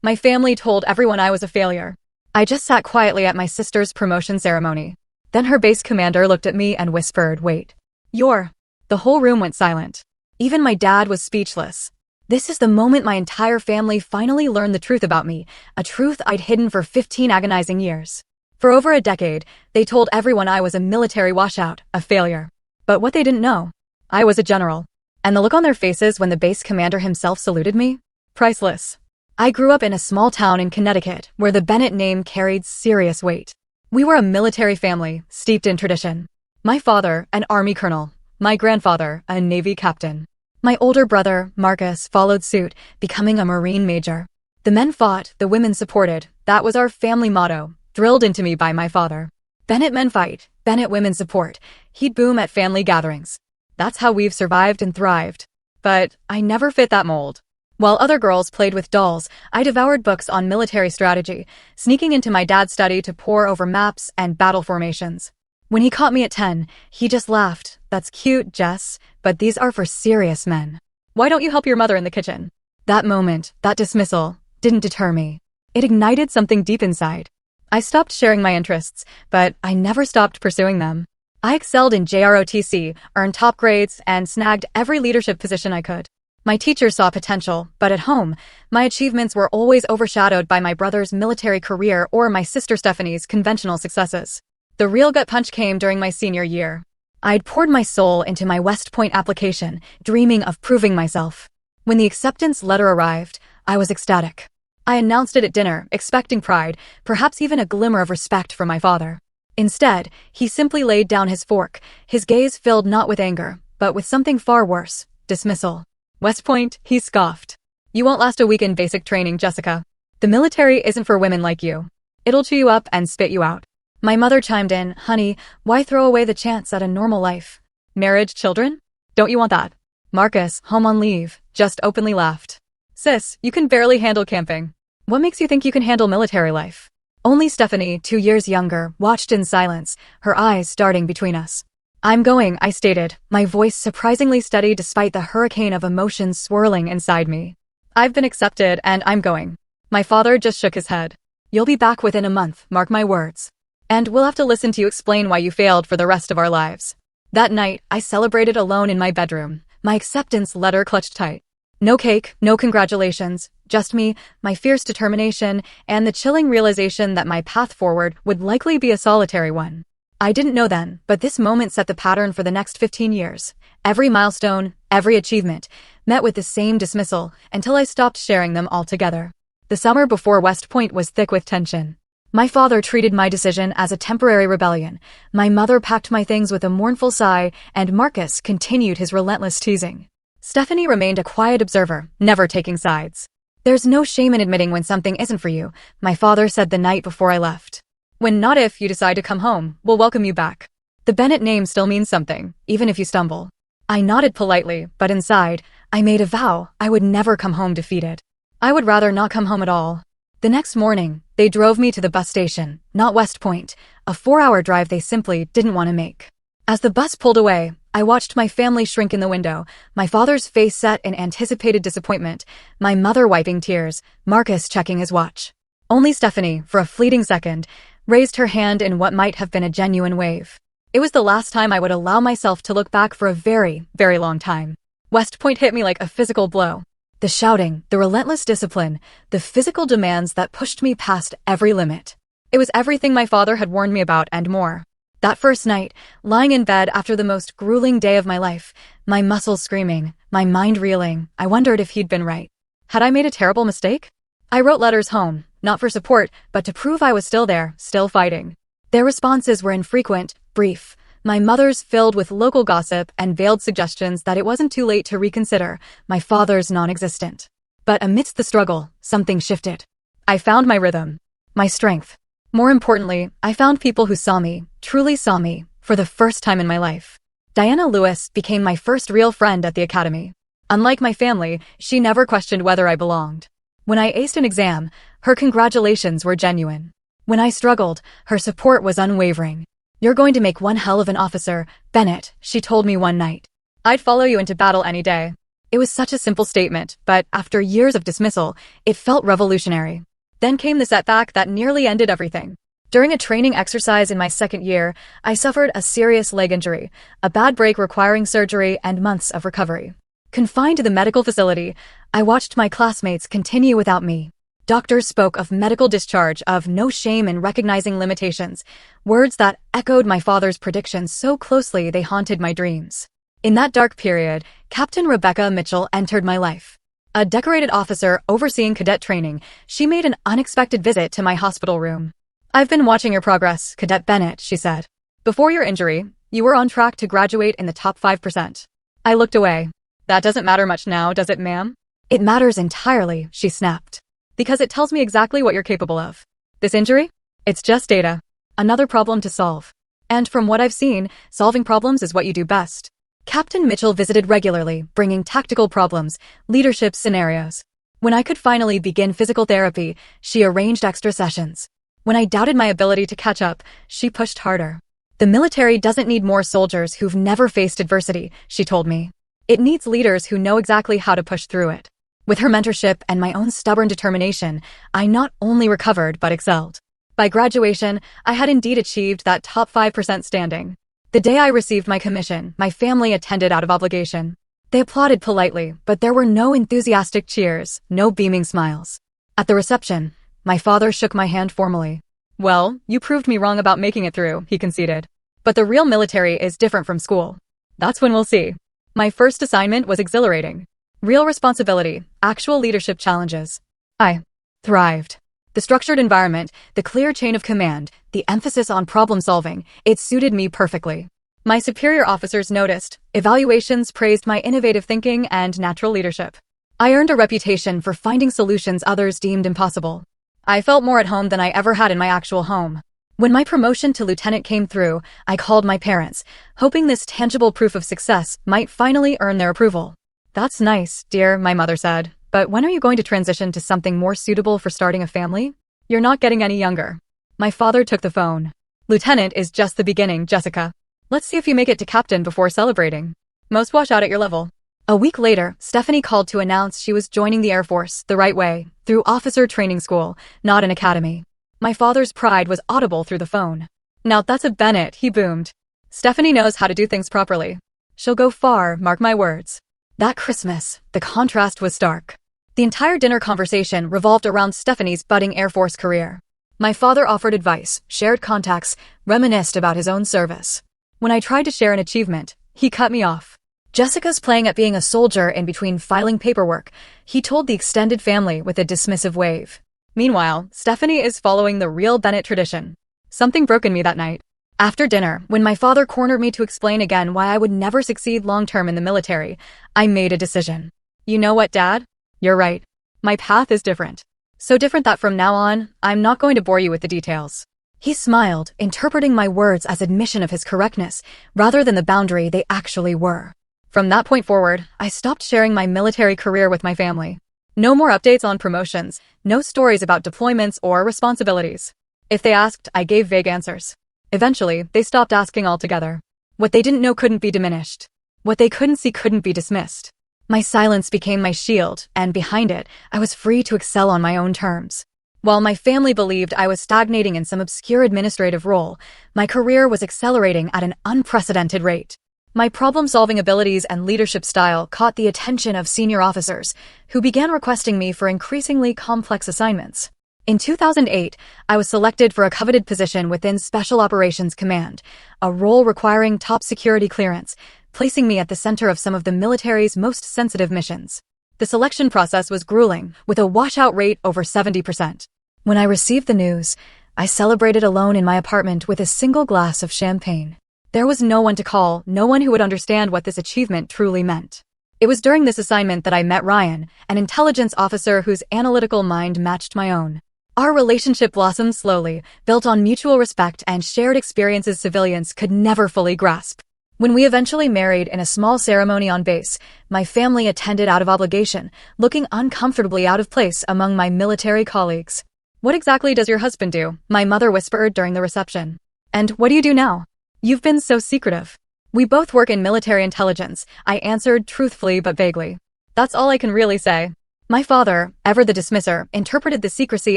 My family told everyone I was a failure. I just sat quietly at my sister's promotion ceremony. Then her base commander looked at me and whispered, "Wait. You're—" The whole room went silent. Even my dad was speechless. This is the moment my entire family finally learned the truth about me, a truth I'd hidden for 15 agonizing years. For over a decade, they told everyone I was a military washout, a failure. But what they didn't know, I was a general. And the look on their faces when the base commander himself saluted me? Priceless. I grew up in a small town in Connecticut where the Bennett name carried serious weight. We were a military family, steeped in tradition. My father, an Army colonel. My grandfather, a Navy captain. My older brother, Marcus, followed suit, becoming a Marine major. The men fought, the women supported. That was our family motto, drilled into me by my father. Bennett men fight, Bennett women support. He'd boom at family gatherings. That's how we've survived and thrived. But I never fit that mold. While other girls played with dolls, I devoured books on military strategy, sneaking into my dad's study to pore over maps and battle formations. When he caught me at 10, he just laughed. "That's cute, Jess, but these are for serious men. Why don't you help your mother in the kitchen?" That moment, that dismissal, didn't deter me. It ignited something deep inside. I stopped sharing my interests, but I never stopped pursuing them. I excelled in JROTC, earned top grades, and snagged every leadership position I could. My teachers saw potential, but at home, my achievements were always overshadowed by my brother's military career or my sister Stephanie's conventional successes. The real gut punch came during my senior year. I'd poured my soul into my West Point application, dreaming of proving myself. When the acceptance letter arrived, I was ecstatic. I announced it at dinner, expecting pride, perhaps even a glimmer of respect from my father. Instead, he simply laid down his fork, his gaze filled not with anger, but with something far worse, dismissal. "West Point," he scoffed. "You won't last a week in basic training, Jessica. The military isn't for women like you. It'll chew you up and spit you out." My mother chimed in, "Honey, why throw away the chance at a normal life? Marriage, children? Don't you want that?" Marcus, home on leave, just openly laughed. "Sis, you can barely handle camping. What makes you think you can handle military life?" Only Stephanie, 2 years younger, watched in silence, her eyes darting between us. "I'm going," I stated, my voice surprisingly steady despite the hurricane of emotions swirling inside me. "I've been accepted and I'm going." My father just shook his head. "You'll be back within a month, mark my words. And we'll have to listen to you explain why you failed for the rest of our lives." That night, I celebrated alone in my bedroom, my acceptance letter clutched tight. No cake, no congratulations, just me, my fierce determination, and the chilling realization that my path forward would likely be a solitary one. I didn't know then, but this moment set the pattern for the next 15 years. Every milestone, every achievement, met with the same dismissal until I stopped sharing them altogether. The summer before West Point was thick with tension. My father treated my decision as a temporary rebellion, my mother packed my things with a mournful sigh, and Marcus continued his relentless teasing. Stephanie remained a quiet observer, never taking sides. "There's no shame in admitting when something isn't for you," my father said the night before I left. "When not if you decide to come home, we'll welcome you back. The Bennett name still means something, even if you stumble." I nodded politely, but inside, I made a vow I would never come home defeated. I would rather not come home at all. The next morning, they drove me to the bus station, not West Point, a 4-hour drive they simply didn't want to make. As the bus pulled away, I watched my family shrink in the window, my father's face set in anticipated disappointment, my mother wiping tears, Marcus checking his watch. Only Stephanie, for a fleeting second, raised her hand in what might have been a genuine wave. It was the last time I would allow myself to look back for a very, very long time. West Point hit me like a physical blow. The shouting, the relentless discipline, the physical demands that pushed me past every limit. It was everything my father had warned me about and more. That first night, lying in bed after the most grueling day of my life, my muscles screaming, my mind reeling, I wondered if he'd been right. Had I made a terrible mistake? I wrote letters home, not for support, but to prove I was still there, still fighting. Their responses were infrequent, brief. My mother's filled with local gossip and veiled suggestions that it wasn't too late to reconsider, my father's non-existent. But amidst the struggle, something shifted. I found my rhythm, my strength. More importantly, I found people who saw me, truly saw me, for the first time in my life. Diana Lewis became my first real friend at the academy. Unlike my family, she never questioned whether I belonged. When I aced an exam, her congratulations were genuine. When I struggled, her support was unwavering. "You're going to make one hell of an officer, Bennett," she told me one night. "I'd follow you into battle any day." It was such a simple statement, but after years of dismissal, it felt revolutionary. Then came the setback that nearly ended everything. During a training exercise in my second year, I suffered a serious leg injury, a bad break requiring surgery and months of recovery. Confined to the medical facility, I watched my classmates continue without me. Doctors spoke of medical discharge, of no shame in recognizing limitations, words that echoed my father's predictions so closely they haunted my dreams. In that dark period, Captain Rebecca Mitchell entered my life. A decorated officer overseeing cadet training, she made an unexpected visit to my hospital room. "I've been watching your progress, Cadet Bennett," she said. "Before your injury, you were on track to graduate in the top 5%. I looked away. "That doesn't matter much now, does it, ma'am?" "It matters entirely," she snapped. "Because it tells me exactly what you're capable of. This injury? It's just data. Another problem to solve. And from what I've seen, solving problems is what you do best." Captain Mitchell visited regularly, bringing tactical problems, leadership scenarios. When I could finally begin physical therapy, she arranged extra sessions. When I doubted my ability to catch up, she pushed harder. "The military doesn't need more soldiers who've never faced adversity," she told me. "It needs leaders who know exactly how to push through it." With her mentorship and my own stubborn determination, I not only recovered but excelled. By graduation, I had indeed achieved that top 5% standing. The day I received my commission, my family attended out of obligation. They applauded politely, but there were no enthusiastic cheers, no beaming smiles. At the reception, my father shook my hand formally. "Well, you proved me wrong about making it through," he conceded. "But the real military is different from school. That's when we'll see." My first assignment was exhilarating. Real responsibility, actual leadership challenges. I thrived. The structured environment, the clear chain of command, the emphasis on problem solving, it suited me perfectly. My superior officers noticed. Evaluations praised my innovative thinking and natural leadership. I earned a reputation for finding solutions others deemed impossible. I felt more at home than I ever had in my actual home. When my promotion to lieutenant came through, I called my parents, hoping this tangible proof of success might finally earn their approval. "That's nice, dear," my mother said, "but when are you going to transition to something more suitable for starting a family? You're not getting any younger." My father took the phone. "Lieutenant is just the beginning, Jessica. Let's see if you make it to captain before celebrating. Most wash out at your level." A week later, Stephanie called to announce she was joining the Air Force the right way, through officer training school, not an academy. My father's pride was audible through the phone. "Now that's a Bennett," he boomed. "Stephanie knows how to do things properly. She'll go far, mark my words." That Christmas, the contrast was stark. The entire dinner conversation revolved around Stephanie's budding Air Force career. My father offered advice, shared contacts, reminisced about his own service. When I tried to share an achievement, he cut me off. "Jessica's playing at being a soldier in between filing paperwork," he told the extended family with a dismissive wave. Meanwhile, Stephanie is following the real Bennett tradition. Something broke in me that night. After dinner, when my father cornered me to explain again why I would never succeed long-term in the military, I made a decision. "You know what, Dad? You're right. My path is different. So different that from now on, I'm not going to bore you with the details." He smiled, interpreting my words as admission of his correctness, rather than the boundary they actually were. From that point forward, I stopped sharing my military career with my family. No more updates on promotions, no stories about deployments or responsibilities. If they asked, I gave vague answers. Eventually, they stopped asking altogether. What they didn't know couldn't be diminished. What they couldn't see couldn't be dismissed. My silence became my shield, and behind it, I was free to excel on my own terms. While my family believed I was stagnating in some obscure administrative role, my career was accelerating at an unprecedented rate. My problem-solving abilities and leadership style caught the attention of senior officers, who began requesting me for increasingly complex assignments. In 2008, I was selected for a coveted position within Special Operations Command, a role requiring top security clearance, placing me at the center of some of the military's most sensitive missions. The selection process was grueling, with a washout rate over 70%. When I received the news, I celebrated alone in my apartment with a single glass of champagne. There was no one to call, no one who would understand what this achievement truly meant. It was during this assignment that I met Ryan, an intelligence officer whose analytical mind matched my own. Our relationship blossomed slowly, built on mutual respect and shared experiences civilians could never fully grasp. When we eventually married in a small ceremony on base, my family attended out of obligation, looking uncomfortably out of place among my military colleagues. "What exactly does your husband do?" my mother whispered during the reception. "And what do you do now? You've been so secretive." "We both work in military intelligence," I answered truthfully but vaguely. That's all I can really say. My father, ever the dismisser, interpreted the secrecy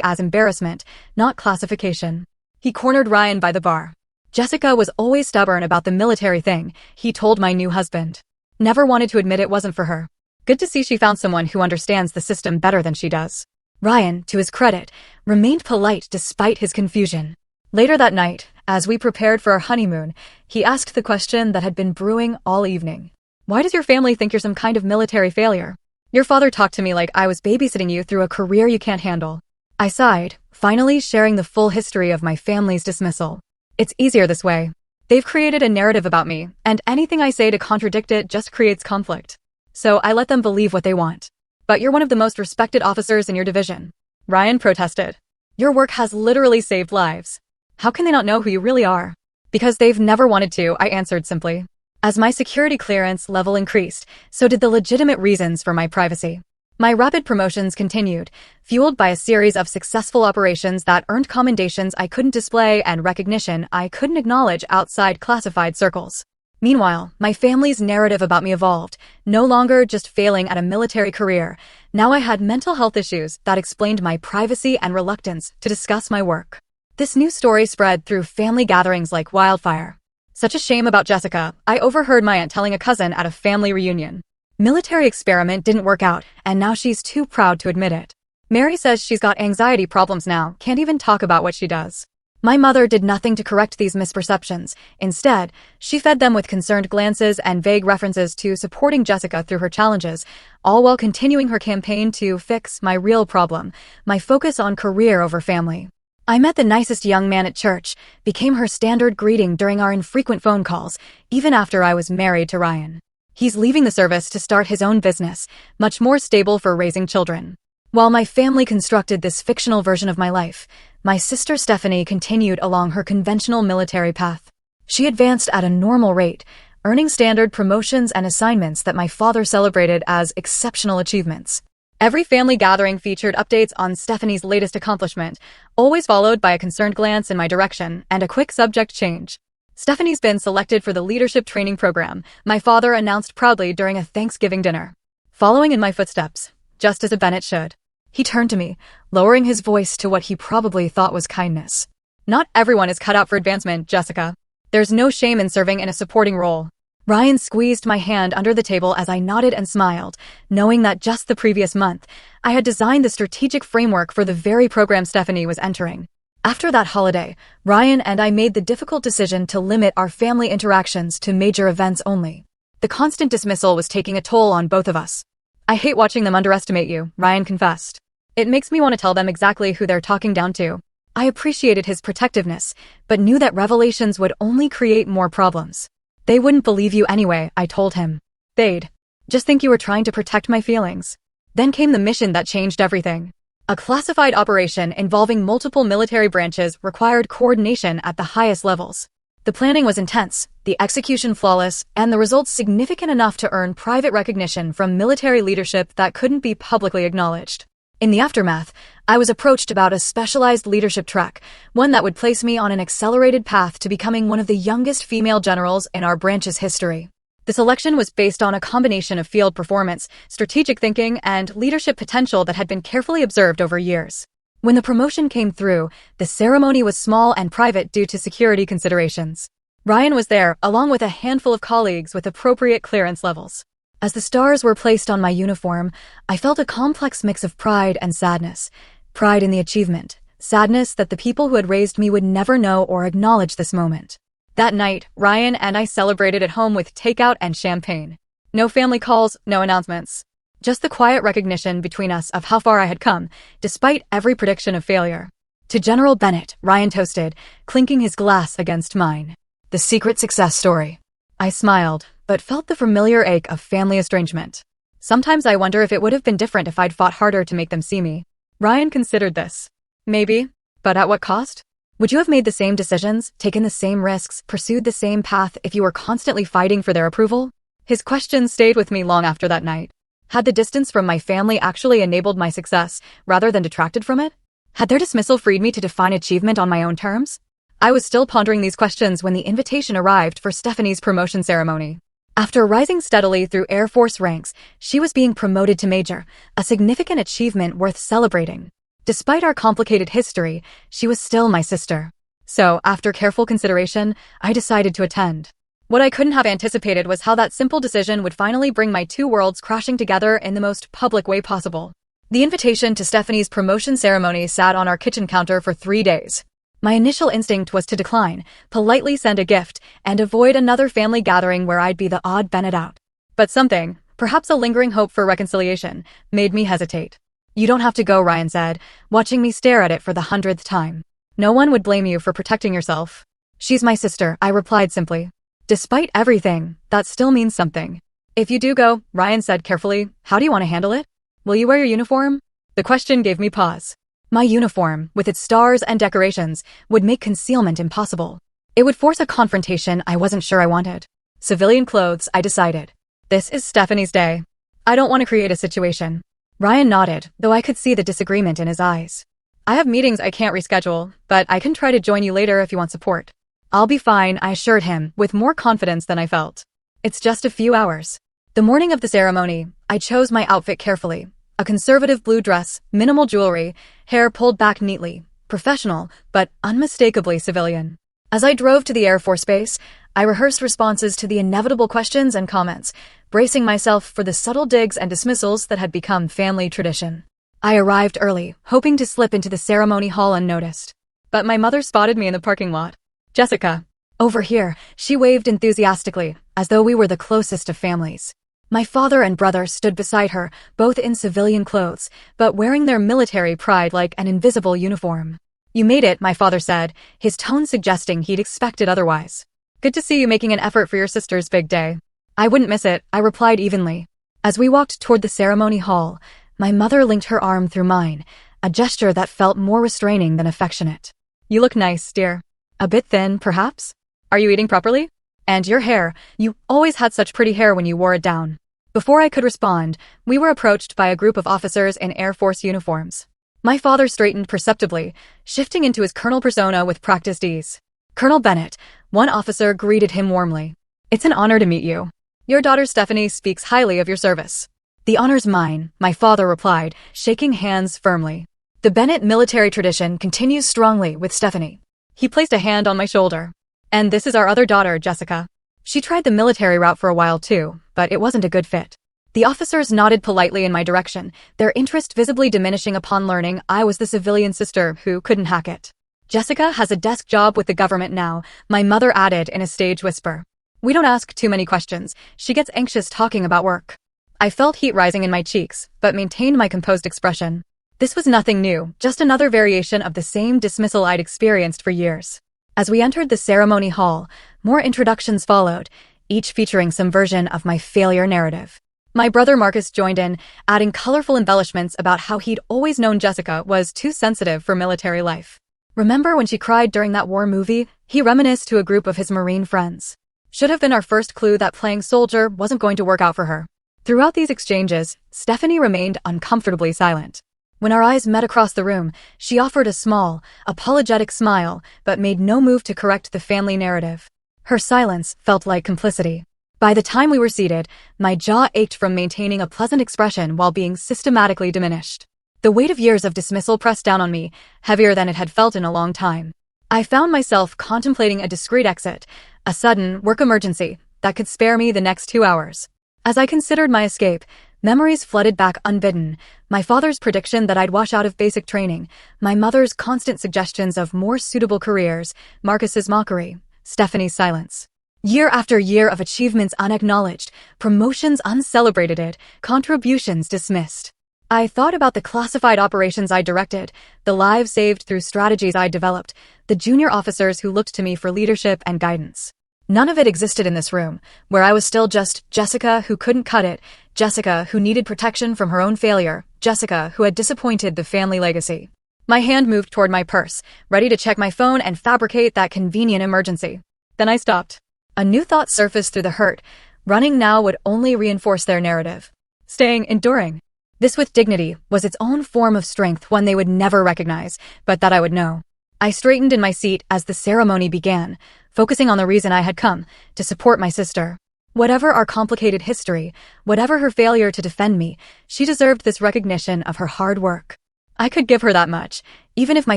as embarrassment, not classification. He cornered Ryan by the bar. Jessica was always stubborn about the military thing, he told my new husband. Never wanted to admit it wasn't for her. Good to see she found someone who understands the system better than she does. Ryan, to his credit, remained polite despite his confusion. Later that night, as we prepared for our honeymoon, he asked the question that had been brewing all evening. Why does your family think you're some kind of military failure? Your father talked to me like I was babysitting you through a career you can't handle. I sighed, finally sharing the full history of my family's dismissal. It's easier this way. They've created a narrative about me, and anything I say to contradict it just creates conflict. So I let them believe what they want. But you're one of the most respected officers in your division. Ryan protested. Your work has literally saved lives. How can they not know who you really are? Because they've never wanted to, I answered simply. As my security clearance level increased, so did the legitimate reasons for my privacy. My rapid promotions continued, fueled by a series of successful operations that earned commendations I couldn't display and recognition I couldn't acknowledge outside classified circles. Meanwhile, my family's narrative about me evolved, no longer just failing at a military career. Now I had mental health issues that explained my privacy and reluctance to discuss my work. This new story spread through family gatherings like wildfire. Such a shame about Jessica, I overheard my aunt telling a cousin at a family reunion. Military experiment didn't work out, and now she's too proud to admit it. Mary says she's got anxiety problems now, can't even talk about what she does. My mother did nothing to correct these misperceptions. Instead, she fed them with concerned glances and vague references to supporting Jessica through her challenges, all while continuing her campaign to fix my real problem, my focus on career over family. I met the nicest young man at church, became her standard greeting during our infrequent phone calls, even after I was married to Ryan. He's leaving the service to start his own business, much more stable for raising children. While my family constructed this fictional version of my life, my sister Stephanie continued along her conventional military path. She advanced at a normal rate, earning standard promotions and assignments that my father celebrated as exceptional achievements. Every family gathering featured updates on Stephanie's latest accomplishment, always followed by a concerned glance in my direction and a quick subject change. Stephanie's been selected for the leadership training program, my father announced proudly during a Thanksgiving dinner. Following in my footsteps, just as a Bennett should. He turned to me, lowering his voice to what he probably thought was kindness. Not everyone is cut out for advancement, Jessica. There's no shame in serving in a supporting role. Ryan squeezed my hand under the table as I nodded and smiled, knowing that just the previous month, I had designed the strategic framework for the very program Stephanie was entering. After that holiday, Ryan and I made the difficult decision to limit our family interactions to major events only. The constant dismissal was taking a toll on both of us. I hate watching them underestimate you, Ryan confessed. It makes me want to tell them exactly who they're talking down to. I appreciated his protectiveness, but knew that revelations would only create more problems. They wouldn't believe you anyway, I told him. They'd just think you were trying to protect my feelings. Then came the mission that changed everything. A classified operation involving multiple military branches required coordination at the highest levels. The planning was intense, the execution flawless, and the results significant enough to earn private recognition from military leadership that couldn't be publicly acknowledged. In the aftermath, I was approached about a specialized leadership track, one that would place me on an accelerated path to becoming one of the youngest female generals in our branch's history. The selection was based on a combination of field performance, strategic thinking, and leadership potential that had been carefully observed over years. When the promotion came through, the ceremony was small and private due to security considerations. Ryan was there, along with a handful of colleagues with appropriate clearance levels. As the stars were placed on my uniform, I felt a complex mix of pride and sadness. Pride in the achievement, sadness that the people who had raised me would never know or acknowledge this moment. That night, Ryan and I celebrated at home with takeout and champagne. No family calls, no announcements. Just the quiet recognition between us of how far I had come, despite every prediction of failure. To General Bennett, Ryan toasted, clinking his glass against mine. The secret success story. I smiled, but felt the familiar ache of family estrangement. Sometimes I wonder if it would have been different if I'd fought harder to make them see me. Ryan considered this. Maybe, but at what cost? Would you have made the same decisions, taken the same risks, pursued the same path if you were constantly fighting for their approval? His question stayed with me long after that night. Had the distance from my family actually enabled my success, rather than detracted from it? Had their dismissal freed me to define achievement on my own terms? I was still pondering these questions when the invitation arrived for Stephanie's promotion ceremony. After rising steadily through Air Force ranks, she was being promoted to major, a significant achievement worth celebrating. Despite our complicated history, she was still my sister. So, after careful consideration, I decided to attend. What I couldn't have anticipated was how that simple decision would finally bring my two worlds crashing together in the most public way possible. The invitation to Stephanie's promotion ceremony sat on our kitchen counter for 3 days. My initial instinct was to decline, politely send a gift, and avoid another family gathering where I'd be the odd Bennett out. But something, perhaps a lingering hope for reconciliation, made me hesitate. "You don't have to go," Ryan said, watching me stare at it for the 100th time. "No one would blame you for protecting yourself." "She's my sister," I replied simply. "Despite everything, that still means something." "If you do go," Ryan said carefully, "how do you want to handle it? Will you wear your uniform?" The question gave me pause. My uniform, with its stars and decorations, would make concealment impossible. It would force a confrontation I wasn't sure I wanted. Civilian clothes, I decided. This is Stephanie's day. I don't want to create a situation. Ryan nodded, though I could see the disagreement in his eyes. "I have meetings I can't reschedule, but I can try to join you later if you want support." "I'll be fine," I assured him, with more confidence than I felt. "It's just a few hours." The morning of the ceremony, I chose my outfit carefully. A conservative blue dress, minimal jewelry, hair pulled back neatly, professional, but unmistakably civilian. As I drove to the Air Force Base, I rehearsed responses to the inevitable questions and comments, bracing myself for the subtle digs and dismissals that had become family tradition. I arrived early, hoping to slip into the ceremony hall unnoticed. But my mother spotted me in the parking lot. "Jessica." "Over here," she waved enthusiastically, as though we were the closest of families. My father and brother stood beside her, both in civilian clothes, but wearing their military pride like an invisible uniform. "You made it," my father said, his tone suggesting he'd expected otherwise. "Good to see you making an effort for your sister's big day." "I wouldn't miss it," I replied evenly. As we walked toward the ceremony hall, my mother linked her arm through mine, a gesture that felt more restraining than affectionate. "You look nice, dear. A bit thin, perhaps? Are you eating properly? And your hair, you always had such pretty hair when you wore it down." Before I could respond, we were approached by a group of officers in Air Force uniforms. My father straightened perceptibly, shifting into his colonel persona with practiced ease. "Colonel Bennett," one officer greeted him warmly. "It's an honor to meet you. Your daughter Stephanie speaks highly of your service." "The honor's mine," my father replied, shaking hands firmly. "The Bennett military tradition continues strongly with Stephanie." He placed a hand on my shoulder. "And this is our other daughter, Jessica. She tried the military route for a while too, but it wasn't a good fit." The officers nodded politely in my direction, their interest visibly diminishing upon learning I was the civilian sister who couldn't hack it. "Jessica has a desk job with the government now," my mother added in a stage whisper. "We don't ask too many questions. She gets anxious talking about work." I felt heat rising in my cheeks, but maintained my composed expression. This was nothing new, just another variation of the same dismissal I'd experienced for years. As we entered the ceremony hall, more introductions followed, each featuring some version of my failure narrative. My brother Marcus joined in, adding colorful embellishments about how he'd always known Jessica was too sensitive for military life. "Remember when she cried during that war movie?" he reminisced to a group of his Marine friends. Should have been our first clue that playing soldier wasn't going to work out for her. Throughout these exchanges, Stephanie remained uncomfortably silent. When our eyes met across the room, she offered a small, apologetic smile, but made no move to correct the family narrative. Her silence felt like complicity. By the time we were seated, my jaw ached from maintaining a pleasant expression while being systematically diminished. The weight of years of dismissal pressed down on me, heavier than it had felt in a long time. I found myself contemplating a discreet exit, a sudden work emergency that could spare me the next 2 hours. As I considered my escape, memories flooded back unbidden, my father's prediction that I'd wash out of basic training, my mother's constant suggestions of more suitable careers, Marcus's mockery, Stephanie's silence. Year after year of achievements unacknowledged, promotions uncelebrated, contributions dismissed. I thought about the classified operations I directed, the lives saved through strategies I developed, the junior officers who looked to me for leadership and guidance. None of it existed in this room, where I was still just Jessica who couldn't cut it, Jessica who needed protection from her own failure, Jessica who had disappointed the family legacy. My hand moved toward my purse, ready to check my phone and fabricate that convenient emergency. Then I stopped. A new thought surfaced through the hurt. Running now would only reinforce their narrative. Staying, enduring. This with dignity was its own form of strength, one they would never recognize, but that I would know. I straightened in my seat as the ceremony began, focusing on the reason I had come, to support my sister. Whatever our complicated history, whatever her failure to defend me, she deserved this recognition of her hard work. I could give her that much, even if my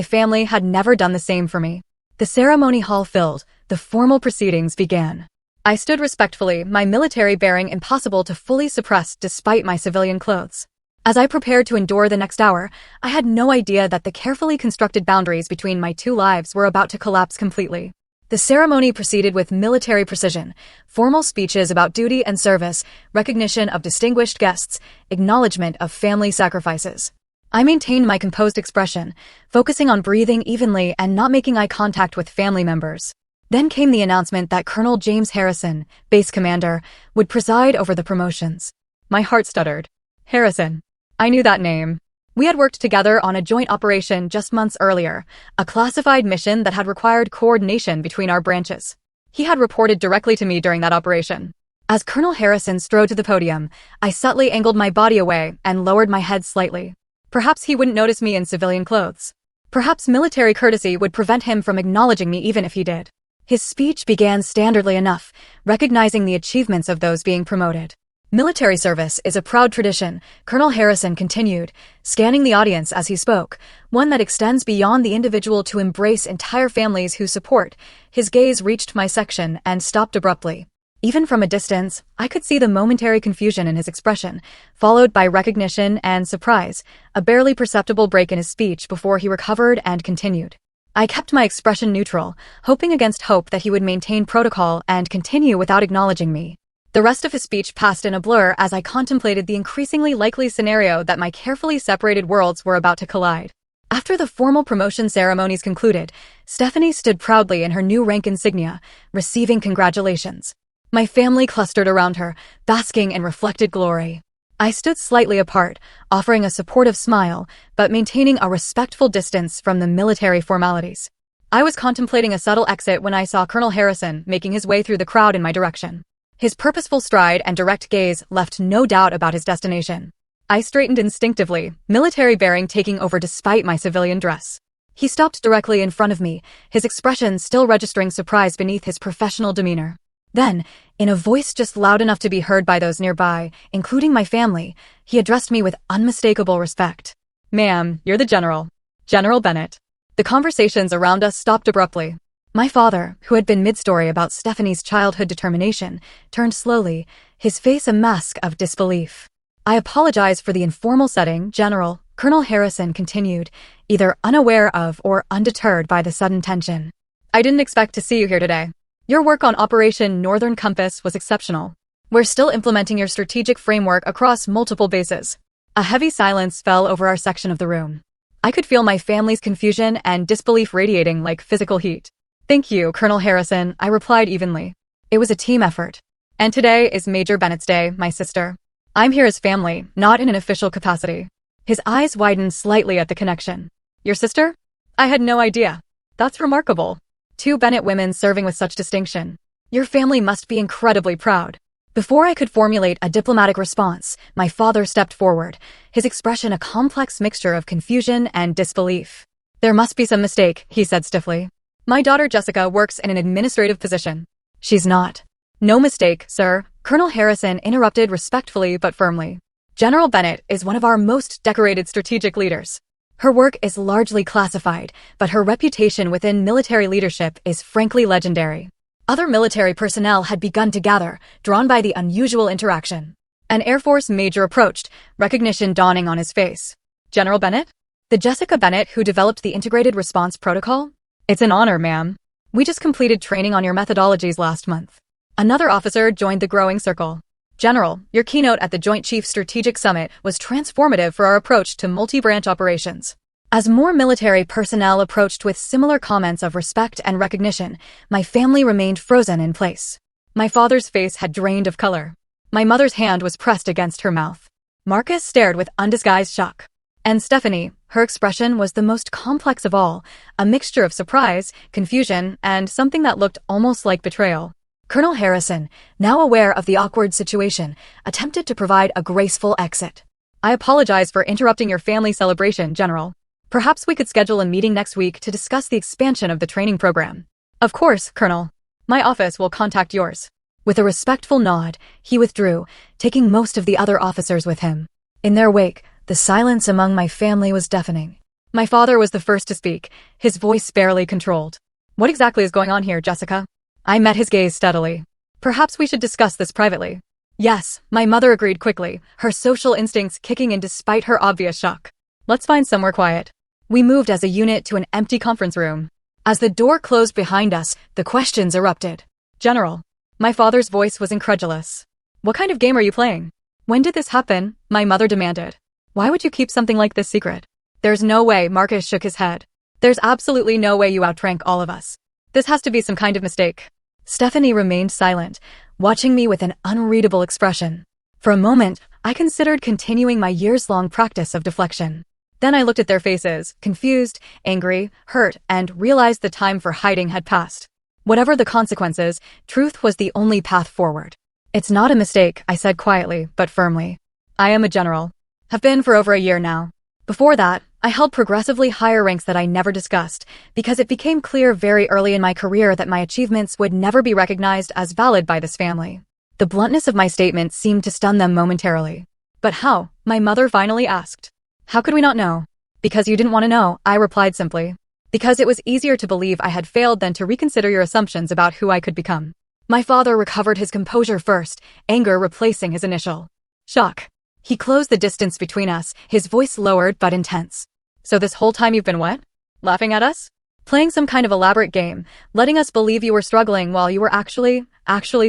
family had never done the same for me. The ceremony hall filled, the formal proceedings began. I stood respectfully, my military bearing impossible to fully suppress despite my civilian clothes. As I prepared to endure the next hour, I had no idea that the carefully constructed boundaries between my two lives were about to collapse completely. The ceremony proceeded with military precision, formal speeches about duty and service, recognition of distinguished guests, acknowledgement of family sacrifices. I maintained my composed expression, focusing on breathing evenly and not making eye contact with family members. Then came the announcement that Colonel James Harrison, base commander, would preside over the promotions. My heart stuttered. Harrison. I knew that name. We had worked together on a joint operation just months earlier, a classified mission that had required coordination between our branches. He had reported directly to me during that operation. As Colonel Harrison strode to the podium, I subtly angled my body away and lowered my head slightly. Perhaps he wouldn't notice me in civilian clothes. Perhaps military courtesy would prevent him from acknowledging me even if he did. His speech began standardly enough, recognizing the achievements of those being promoted. Military service is a proud tradition, Colonel Harrison continued, scanning the audience as he spoke, one that extends beyond the individual to embrace entire families who support. His gaze reached my section and stopped abruptly. Even from a distance, I could see the momentary confusion in his expression, followed by recognition and surprise, a barely perceptible break in his speech before he recovered and continued. I kept my expression neutral, hoping against hope that he would maintain protocol and continue without acknowledging me. The rest of his speech passed in a blur as I contemplated the increasingly likely scenario that my carefully separated worlds were about to collide. After the formal promotion ceremonies concluded, Stephanie stood proudly in her new rank insignia, receiving congratulations. My family clustered around her, basking in reflected glory. I stood slightly apart, offering a supportive smile, but maintaining a respectful distance from the military formalities. I was contemplating a subtle exit when I saw Colonel Harrison making his way through the crowd in my direction. His purposeful stride and direct gaze left no doubt about his destination. I straightened instinctively, military bearing taking over despite my civilian dress. He stopped directly in front of me, his expression still registering surprise beneath his professional demeanor. Then, in a voice just loud enough to be heard by those nearby, including my family, he addressed me with unmistakable respect. "Ma'am, you're the General. General Bennett." The conversations around us stopped abruptly. My father, who had been mid-story about Stephanie's childhood determination, turned slowly, his face a mask of disbelief. "I apologize for the informal setting, General," Colonel Harrison continued, either unaware of or undeterred by the sudden tension. "I didn't expect to see you here today. Your work on Operation Northern Compass was exceptional. We're still implementing your strategic framework across multiple bases." A heavy silence fell over our section of the room. I could feel my family's confusion and disbelief radiating like physical heat. "Thank you, Colonel Harrison," I replied evenly. It was a team effort. "And today is Major Bennett's day, my sister. I'm here as family, not in an official capacity." His eyes widened slightly at the connection. "Your sister? I had no idea. That's remarkable. 2 Bennett women serving with such distinction. Your family must be incredibly proud." Before I could formulate a diplomatic response, my father stepped forward, his expression a complex mixture of confusion and disbelief. "There must be some mistake," he said stiffly. "My daughter Jessica works in an administrative position." "She's not." "No mistake, sir," Colonel Harrison interrupted respectfully but firmly. "General Bennett is one of our most decorated strategic leaders. Her work is largely classified, but her reputation within military leadership is frankly legendary." Other military personnel had begun to gather, drawn by the unusual interaction. An Air Force major approached, recognition dawning on his face. "General Bennett? The Jessica Bennett who developed the Integrated Response Protocol? It's an honor, ma'am. We just completed training on your methodologies last month." Another officer joined the growing circle. "General, your keynote at the Joint Chiefs Strategic Summit was transformative for our approach to multi-branch operations." As more military personnel approached with similar comments of respect and recognition, my family remained frozen in place. My father's face had drained of color. My mother's hand was pressed against her mouth. Marcus stared with undisguised shock. And Stephanie, her expression was the most complex of all, a mixture of surprise, confusion, and something that looked almost like betrayal. Colonel Harrison, now aware of the awkward situation, attempted to provide a graceful exit. "I apologize for interrupting your family celebration, General. Perhaps we could schedule a meeting next week to discuss the expansion of the training program." "Of course, Colonel. My office will contact yours." With a respectful nod, he withdrew, taking most of the other officers with him. In their wake, the silence among my family was deafening. My father was the first to speak, his voice barely controlled. "What exactly is going on here, Jessica?" I met his gaze steadily. "Perhaps we should discuss this privately." "Yes," my mother agreed quickly, her social instincts kicking in despite her obvious shock. "Let's find somewhere quiet." We moved as a unit to an empty conference room. As the door closed behind us, the questions erupted. "General." My father's voice was incredulous. "What kind of game are you playing? When did this happen?" my mother demanded. "Why would you keep something like this secret?" "There's no way," Marcus shook his head. "There's absolutely no way you outrank all of us. This has to be some kind of mistake." Stephanie remained silent, watching me with an unreadable expression. For a moment, I considered continuing my years-long practice of deflection. Then I looked at their faces, confused, angry, hurt, and realized the time for hiding had passed. Whatever the consequences, truth was the only path forward. "It's not a mistake," I said quietly, but firmly. "I am a general. Have been for over a year now. Before that, I held progressively higher ranks that I never discussed, because it became clear very early in my career that my achievements would never be recognized as valid by this family." The bluntness of my statement seemed to stun them momentarily. "But how?" my mother finally asked. "How could we not know?" "Because you didn't want to know," I replied simply. "Because it was easier to believe I had failed than to reconsider your assumptions about who I could become." My father recovered his composure first, anger replacing his initial shock. He closed the distance between us, his voice lowered but intense. "So this whole time you've been what? Laughing at us? Playing some kind of elaborate game, letting us believe you were struggling while you were actually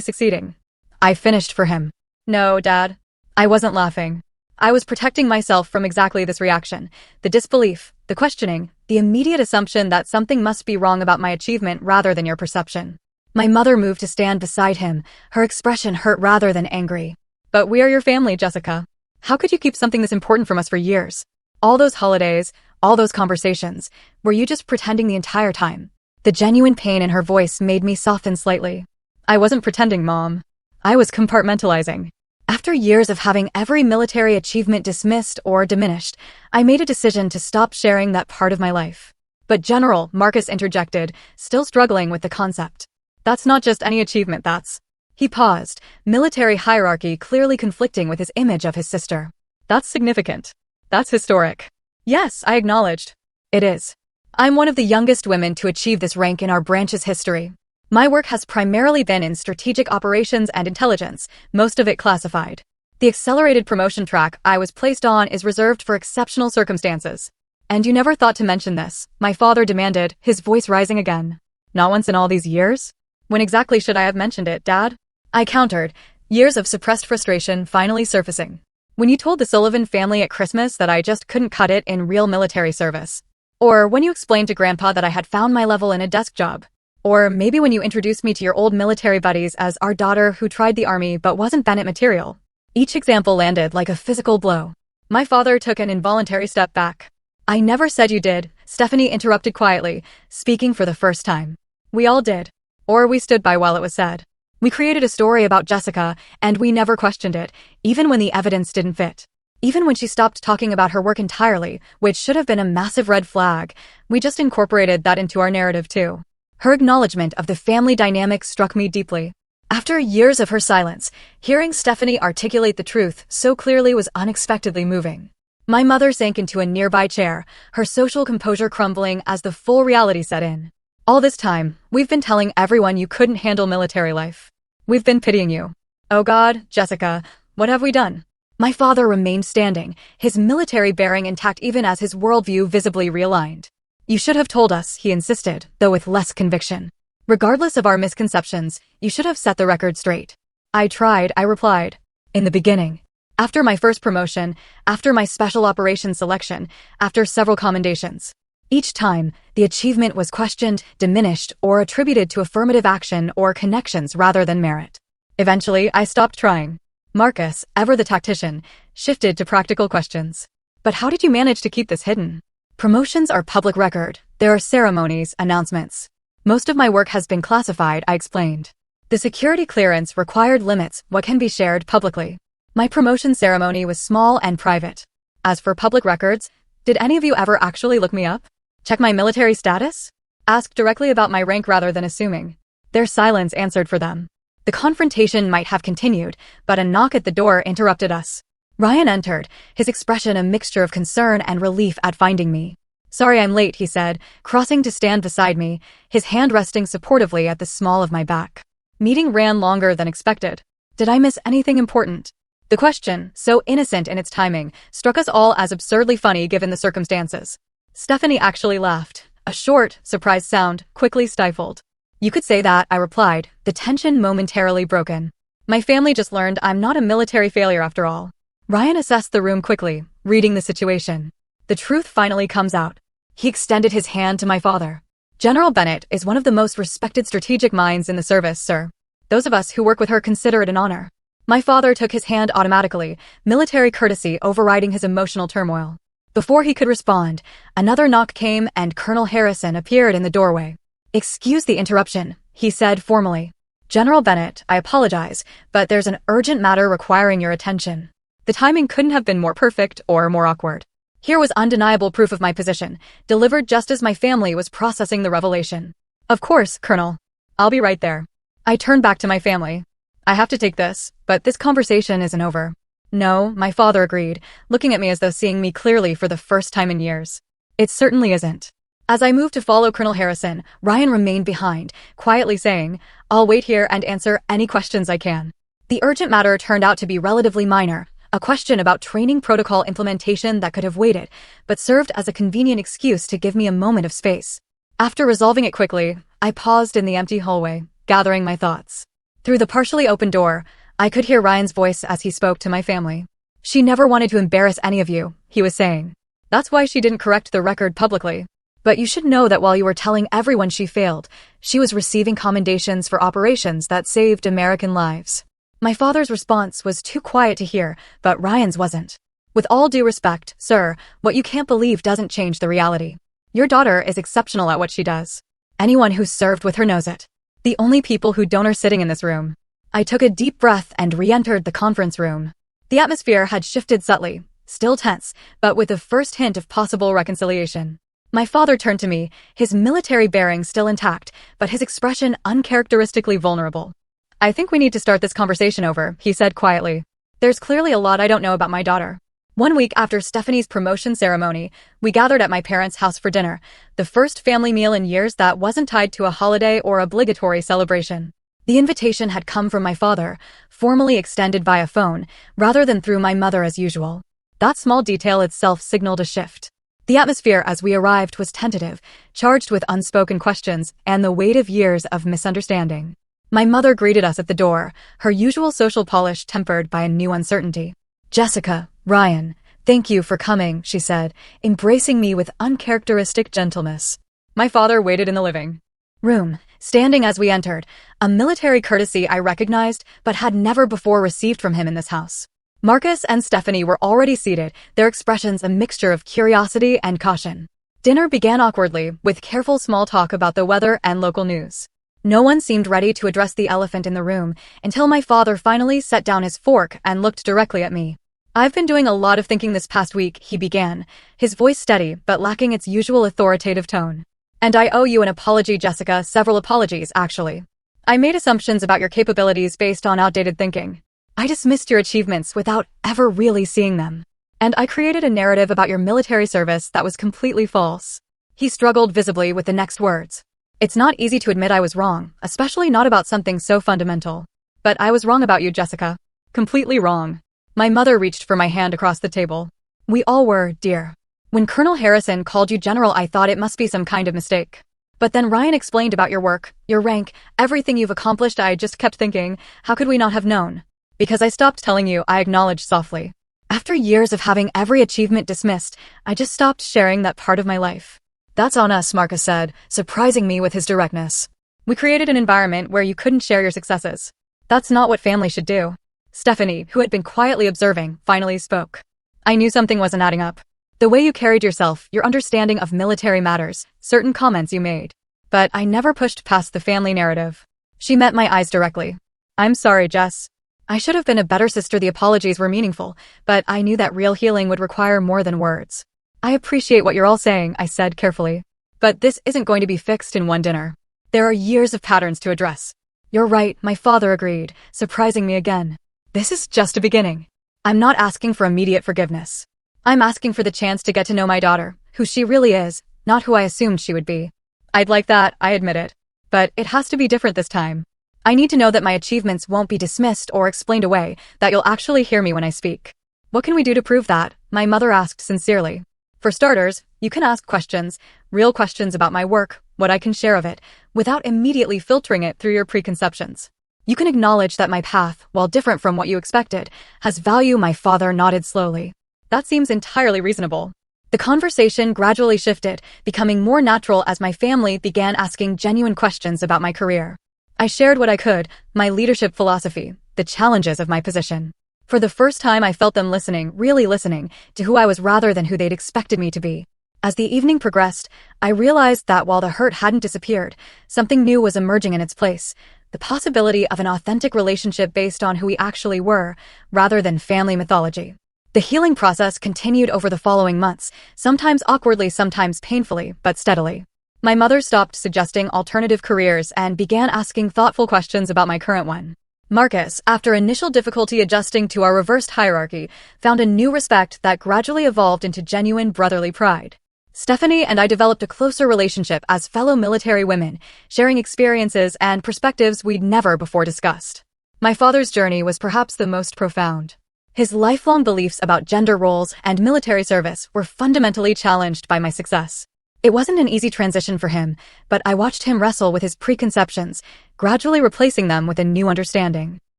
succeeding." I finished for him. "No, Dad. I wasn't laughing. I was protecting myself from exactly this reaction, the disbelief, the questioning, the immediate assumption that something must be wrong about my achievement rather than your perception." My mother moved to stand beside him, her expression hurt rather than angry. "But we are your family, Jessica. How could you keep something this important from us for years? All those holidays, all those conversations, were you just pretending the entire time?" The genuine pain in her voice made me soften slightly. "I wasn't pretending, Mom. I was compartmentalizing." After years of having every military achievement dismissed or diminished, I made a decision to stop sharing that part of my life. "But General," Marcus interjected, still struggling with the concept. "That's not just any achievement, that's..." He paused, military hierarchy clearly conflicting with his image of his sister. "That's significant. That's historic." "Yes," I acknowledged. "It is. I'm one of the youngest women to achieve this rank in our branch's history. My work has primarily been in strategic operations and intelligence, most of it classified. The accelerated promotion track I was placed on is reserved for exceptional circumstances." "And you never thought to mention this?" my father demanded, his voice rising again. "Not once in all these years? When exactly should I have mentioned it, Dad?" I countered, years of suppressed frustration finally surfacing. "When you told the Sullivan family at Christmas that I just couldn't cut it in real military service. Or when you explained to Grandpa that I had found my level in a desk job. Or maybe when you introduced me to your old military buddies as our daughter who tried the army but wasn't Bennett material." Each example landed like a physical blow. My father took an involuntary step back. "I never said you did," Stephanie interrupted quietly, speaking for the first time. "We all did. Or we stood by while it was said. We created a story about Jessica, and we never questioned it, even when the evidence didn't fit. Even when she stopped talking about her work entirely, which should have been a massive red flag, we just incorporated that into our narrative too." Her acknowledgement of the family dynamic struck me deeply. After years of her silence, hearing Stephanie articulate the truth so clearly was unexpectedly moving. My mother sank into a nearby chair, her social composure crumbling as the full reality set in. "All this time, we've been telling everyone you couldn't handle military life. We've been pitying you. Oh God, Jessica, what have we done?" My father remained standing, his military bearing intact even as his worldview visibly realigned. "You should have told us," he insisted, though with less conviction. "Regardless of our misconceptions, you should have set the record straight." "I tried," I replied. "In the beginning. After my first promotion, after my special operations selection, after several commendations. Each time, the achievement was questioned, diminished, or attributed to affirmative action or connections rather than merit. Eventually, I stopped trying." Marcus, ever the tactician, shifted to practical questions. "But how did you manage to keep this hidden?" "Promotions are public record. There are ceremonies, announcements. Most of my work has been classified," I explained. "The security clearance required limits what can be shared publicly. My promotion ceremony was small and private. As for public records, did any of you ever actually look me up? Check my military status? Ask directly about my rank rather than assuming." Their silence answered for them. The confrontation might have continued, but a knock at the door interrupted us. Ryan entered, his expression a mixture of concern and relief at finding me. "Sorry I'm late," he said, crossing to stand beside me, his hand resting supportively at the small of my back. Meeting ran longer than expected. Did I miss anything important? The question, so innocent in its timing, struck us all as absurdly funny given the circumstances. Stephanie actually laughed, a short, surprised sound, quickly stifled. "You could say that," I replied, the tension momentarily broken. "My family just learned I'm not a military failure after all." Ryan assessed the room quickly, reading the situation. The truth finally comes out. He extended his hand to my father. "General Bennett is one of the most respected strategic minds in the service, sir. Those of us who work with her consider it an honor." My father took his hand automatically, military courtesy overriding his emotional turmoil. Before he could respond, another knock came and Colonel Harrison appeared in the doorway. "Excuse the interruption," he said formally. "General Bennett, I apologize, but there's an urgent matter requiring your attention." The timing couldn't have been more perfect or more awkward. Here was undeniable proof of my position, delivered just as my family was processing the revelation. "Of course, Colonel. I'll be right there." I turned back to my family. "I have to take this, but this conversation isn't over." "No," my father agreed, looking at me as though seeing me clearly for the first time in years. "It certainly isn't." As I moved to follow Colonel Harrison, Ryan remained behind, quietly saying, "I'll wait here and answer any questions I can." The urgent matter turned out to be relatively minor, a question about training protocol implementation that could have waited, but served as a convenient excuse to give me a moment of space. After resolving it quickly, I paused in the empty hallway, gathering my thoughts. Through the partially open door, I could hear Ryan's voice as he spoke to my family. "She never wanted to embarrass any of you," he was saying. "That's why she didn't correct the record publicly. But you should know that while you were telling everyone she failed, she was receiving commendations for operations that saved American lives." My father's response was too quiet to hear, but Ryan's wasn't. "With all due respect, sir, what you can't believe doesn't change the reality. Your daughter is exceptional at what she does. Anyone who's served with her knows it. The only people who don't are sitting in this room." I took a deep breath and re-entered the conference room. The atmosphere had shifted subtly, still tense, but with the first hint of possible reconciliation. My father turned to me, his military bearing still intact, but his expression uncharacteristically vulnerable. "I think we need to start this conversation over," he said quietly. "There's clearly a lot I don't know about my daughter." 1 week after Stephanie's promotion ceremony, we gathered at my parents' house for dinner, the first family meal in years that wasn't tied to a holiday or obligatory celebration. The invitation had come from my father, formally extended via phone, rather than through my mother as usual. That small detail itself signaled a shift. The atmosphere as we arrived was tentative, charged with unspoken questions and the weight of years of misunderstanding. My mother greeted us at the door, her usual social polish tempered by a new uncertainty. "Jessica, Ryan, thank you for coming," she said, embracing me with uncharacteristic gentleness. My father waited in the living room, standing as we entered, a military courtesy I recognized but had never before received from him in this house. Marcus and Stephanie were already seated, their expressions a mixture of curiosity and caution. Dinner began awkwardly, with careful small talk about the weather and local news. No one seemed ready to address the elephant in the room until my father finally set down his fork and looked directly at me. "I've been doing a lot of thinking this past week," he began, his voice steady but lacking its usual authoritative tone. "And I owe you an apology, Jessica, several apologies, actually. I made assumptions about your capabilities based on outdated thinking. I dismissed your achievements without ever really seeing them. And I created a narrative about your military service that was completely false." He struggled visibly with the next words. "It's not easy to admit I was wrong, especially not about something so fundamental. But I was wrong about you, Jessica. Completely wrong." My mother reached for my hand across the table. "We all were, dear. When Colonel Harrison called you general, I thought it must be some kind of mistake. But then Ryan explained about your work, your rank, everything you've accomplished. I just kept thinking, how could we not have known? Because I stopped telling you," I acknowledged softly. "After years of having every achievement dismissed, I just stopped sharing that part of my life." "That's on us," Marcus said, surprising me with his directness. "We created an environment where you couldn't share your successes. That's not what family should do." Stephanie, who had been quietly observing, finally spoke. "I knew something wasn't adding up. The way you carried yourself, your understanding of military matters, certain comments you made. But I never pushed past the family narrative." She met my eyes directly. "I'm sorry, Jess. I should have been a better sister." The apologies were meaningful, but I knew that real healing would require more than words. "I appreciate what you're all saying," I said carefully. "But this isn't going to be fixed in one dinner. There are years of patterns to address. You're right, my father agreed, surprising me again. This is just a beginning. I'm not asking for immediate forgiveness. I'm asking for the chance to get to know my daughter, who she really is, not who I assumed she would be. I'd like that, I admit it. But it has to be different this time. I need to know that my achievements won't be dismissed or explained away, that you'll actually hear me when I speak. What can we do to prove that? My mother asked sincerely. For starters, you can ask questions, real questions about my work, what I can share of it, without immediately filtering it through your preconceptions. You can acknowledge that my path, while different from what you expected, has value. My father nodded slowly. That seems entirely reasonable. The conversation gradually shifted, becoming more natural as my family began asking genuine questions about my career. I shared what I could, my leadership philosophy, the challenges of my position. For the first time I felt them listening, really listening, to who I was rather than who they'd expected me to be. As the evening progressed, I realized that while the hurt hadn't disappeared, something new was emerging in its place. The possibility of an authentic relationship based on who we actually were, rather than family mythology. The healing process continued over the following months, sometimes awkwardly, sometimes painfully, but steadily. My mother stopped suggesting alternative careers and began asking thoughtful questions about my current one. Marcus, after initial difficulty adjusting to our reversed hierarchy, found a new respect that gradually evolved into genuine brotherly pride. Stephanie and I developed a closer relationship as fellow military women, sharing experiences and perspectives we'd never before discussed. My father's journey was perhaps the most profound. His lifelong beliefs about gender roles and military service were fundamentally challenged by my success. It wasn't an easy transition for him, but I watched him wrestle with his preconceptions, gradually replacing them with a new understanding.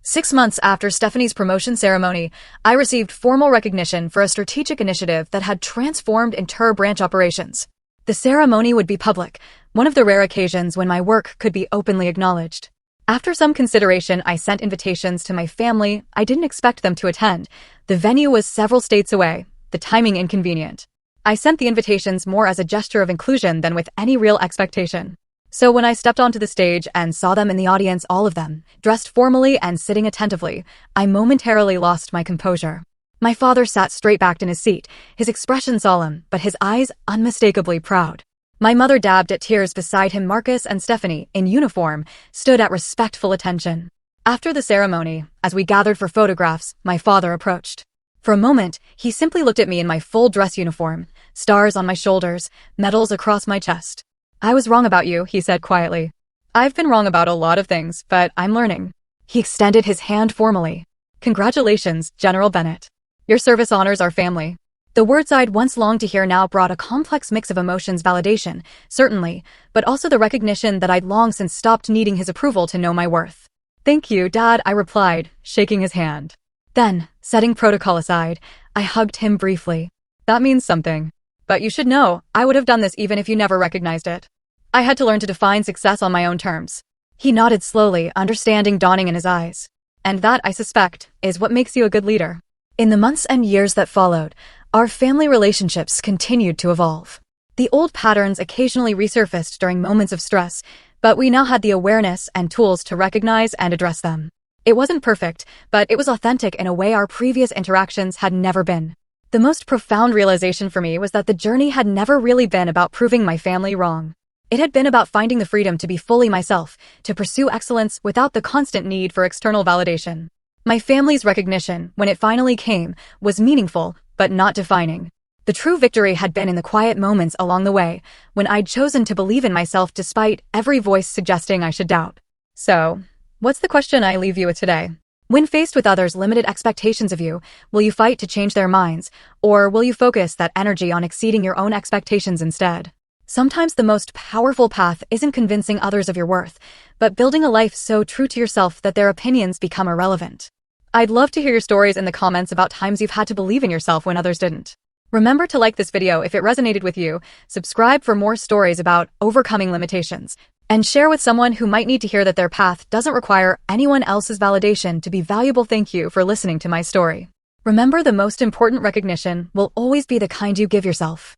6 months after Stephanie's promotion ceremony, I received formal recognition for a strategic initiative that had transformed inter-branch operations. The ceremony would be public, one of the rare occasions when my work could be openly acknowledged. After some consideration, I sent invitations to my family. I didn't expect them to attend. The venue was several states away, the timing inconvenient. I sent the invitations more as a gesture of inclusion than with any real expectation. So when I stepped onto the stage and saw them in the audience, all of them, dressed formally and sitting attentively, I momentarily lost my composure. My father sat straight-backed in his seat, his expression solemn, but his eyes unmistakably proud. My mother dabbed at tears beside him. Marcus and Stephanie, in uniform, stood at respectful attention. After the ceremony, as we gathered for photographs, my father approached. For a moment, he simply looked at me in my full dress uniform, stars on my shoulders, medals across my chest. I was wrong about you, he said quietly. I've been wrong about a lot of things, but I'm learning. He extended his hand formally. Congratulations, General Bennett. Your service honors our family. The words I'd once longed to hear now brought a complex mix of emotions: validation, certainly, but also the recognition that I'd long since stopped needing his approval to know my worth. Thank you, Dad, I replied, shaking his hand. Then, setting protocol aside, I hugged him briefly. That means something. But you should know, I would have done this even if you never recognized it. I had to learn to define success on my own terms. He nodded slowly, understanding dawning in his eyes. And that, I suspect, is what makes you a good leader. In the months and years that followed, our family relationships continued to evolve. The old patterns occasionally resurfaced during moments of stress, but we now had the awareness and tools to recognize and address them. It wasn't perfect, but it was authentic in a way our previous interactions had never been. The most profound realization for me was that the journey had never really been about proving my family wrong. It had been about finding the freedom to be fully myself, to pursue excellence without the constant need for external validation. My family's recognition, when it finally came, was meaningful, but not defining. The true victory had been in the quiet moments along the way, when I'd chosen to believe in myself despite every voice suggesting I should doubt. So, what's the question I leave you with today? When faced with others' limited expectations of you, will you fight to change their minds, or will you focus that energy on exceeding your own expectations instead? Sometimes the most powerful path isn't convincing others of your worth, but building a life so true to yourself that their opinions become irrelevant. I'd love to hear your stories in the comments about times you've had to believe in yourself when others didn't. Remember to like this video if it resonated with you, subscribe for more stories about overcoming limitations, and share with someone who might need to hear that their path doesn't require anyone else's validation to be valuable. Thank you for listening to my story. Remember, the most important recognition will always be the kind you give yourself.